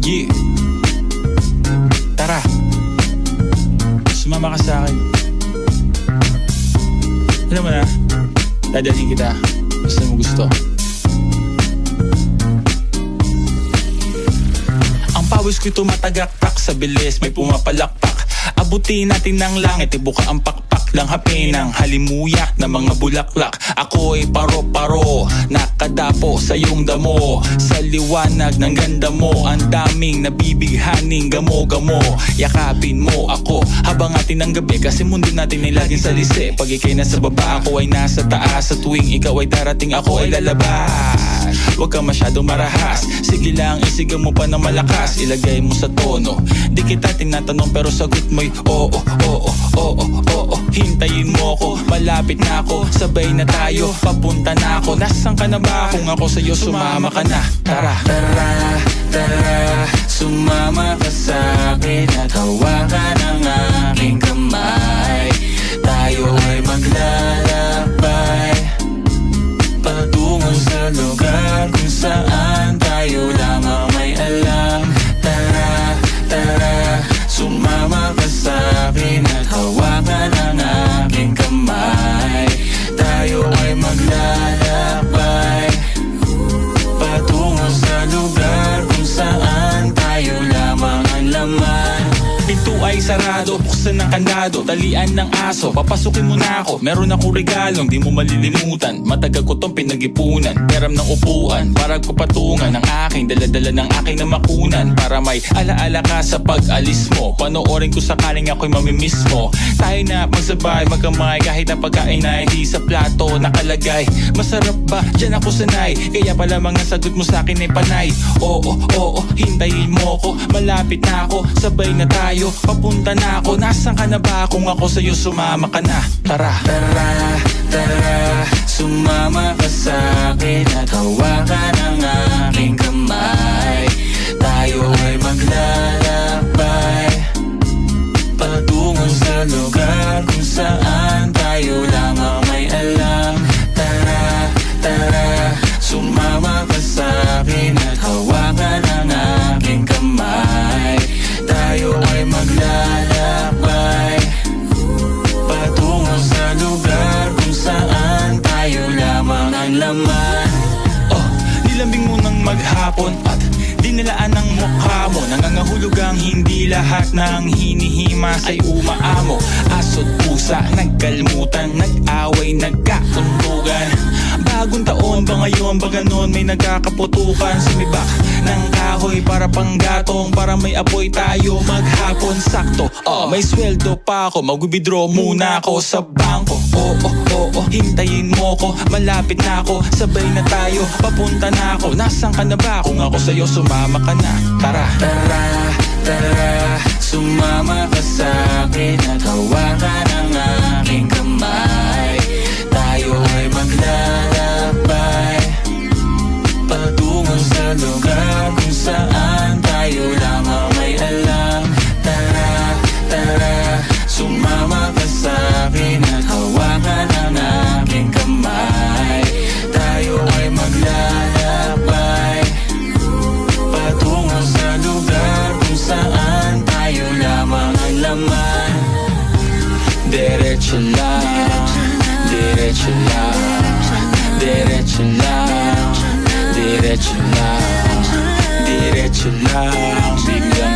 Yeah. Tara, sumama ka sa akin. Alam mo na, dadalhin kita basta mo gusto. Ang pawis ko'y tumatagaktak sa bilis, may pumapalakpak. Abutin natin ng langit, ibuka ang pakpak lang hapin ng halimuyak na mga bulaklak. Ako'y paro-paro, nakadapo sa iyong damo. Sa liwanag ng ganda mo, ang daming nabibighaning gamo-gamo. Yakapin mo ako habang atin ng gabi, kasi mundo natin ay laging salisi. Pag ikay nasa baba, ako ay nasa taas. Sa tuwing ikaw ay darating, ako ay lalabas. Huwag ka masyadong marahas, sige lang isigaw mo pa ng malakas. Ilagay mo sa tono, di kita tinatanong pero sagot mo'y oo, oo, oo, oo. Hintayin mo ako, malapit na ako, sabay na tayo, papunta na ako. Nasaan ka na ba? Kung ako sa'yo, sumama ka na. Tara, Tara, tara, sumama ka sa'kin at hawakan ang aking kamay. Tayo ay maglalakbay patungo sa lugar kung saan tayo lamang may alam. Tara, tara, sumama ka sa'kin at hawakan ang aking kamay. Tayo ay maglalakbay patungo sa lugar kung saan tayo lamang ang laman. pinto ay sarado, buksan ng kandado, talian ng aso, papasukin mo na ako. Meron akong regalong di mo malilimutan. Matagal ko tong pinag-ipunan, peram ng upuan para ko patungan ang aking daladala ng aking namakunan. Para may alaala ka sa pag-alis mo, panoorin ko sakaling ako'y mamimiss mo. Tayo na magsabay, magkamay, kahit ang pagkain ay di sa plato nakalagay. Masarap ba? Diyan ako sanay, kaya pala mga sagot mo sa akin ay panay. Oo, oo, hintayin mo ko, malapit na ako, sabay na tayo, papunta na ako. Nasaan ka na ba? Kung ako sa'yo, sumama ka na. Tara, Tara, tara, sumama ka sa'kin at hawakan ang aking kamay. Tayo ay maglalakbay patungo sa lugar kung saan tayo lamang may alam. Tara, tara, sumama ka sa'kin at hawakan ang aking kamay. Tayo ay maglalakbay patungo sa lugar kung saan tayo lamang ang laman. oh, nilambing mo ng maghapon at dinilaan ng mukha mo. Nangangahulog ang hindi lahat ng hinihimas ay umaamo. Aso't pusa, nagkalmutan, nag-away, nagkaundugan. Bagong taon ba ngayon ba ganon? May nagkakaputukan, sumibak ng kahoy para panggatong, para may apoy tayo maghapon sakto. May sweldo pa ako, mag-withdraw muna ako sa bangko. Oo, oo, hintayin mo ko, malapit na ako, sabay na tayo, papunta na ako. Nasaan ka na ba? Kung ako sa'yo, sumama ka na. Tara, Tara, tara, sumama ka sa'kin at hawakan ang aking kamay. Tayo ay maglalakbay patungo sa lugar kung saan tayo lamang may alam. Tara, tara, sumama ka sa'kin at hawakan ang aking kamay. Tayo ay maglalakbay patungo sa lugar kung saan tayo lamang ang laman. Diretso lang, diretso lang, diretso lang, diretso lang, diretso lang, biglang